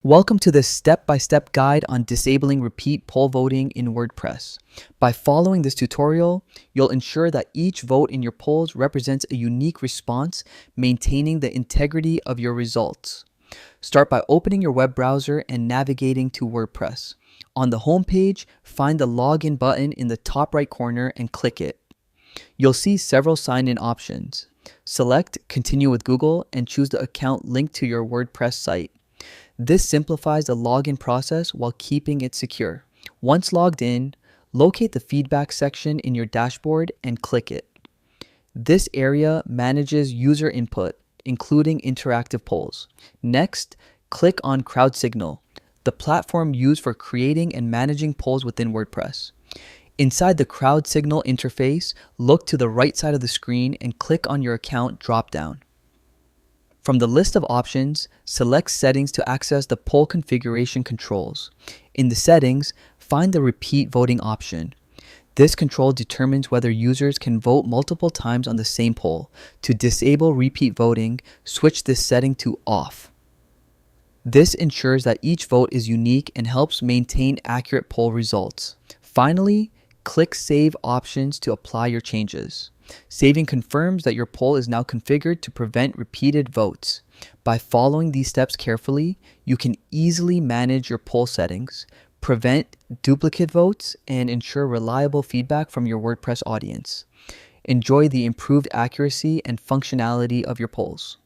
Welcome to this step-by-step guide on disabling repeat poll voting in WordPress. By following this tutorial, you'll ensure that each vote in your polls represents a unique response, maintaining the integrity of your results. Start by opening your web browser and navigating to WordPress. On the home page, find the login button in the top right corner and click it. You'll see several sign-in options. Select Continue with Google and choose the account linked to your WordPress site. This simplifies the login process while keeping it secure. Once logged in, locate the feedback section in your dashboard and click it. This area manages user input, including interactive polls. Next, click on Crowd Signal, the platform used for creating and managing polls within WordPress. Inside the Crowd Signal interface, look to the right side of the screen and click on your account dropdown. From the list of options, select Settings to access the poll configuration controls. In the settings, find the Repeat Voting option. This control determines whether users can vote multiple times on the same poll. To disable repeat voting, switch this setting to Off. This ensures that each vote is unique and helps maintain accurate poll results. Finally, click Save Options to apply your changes. Saving confirms that your poll is now configured to prevent repeated votes. By following these steps carefully, you can easily manage your poll settings, prevent duplicate votes, and ensure reliable feedback from your WordPress audience. Enjoy the improved accuracy and functionality of your polls.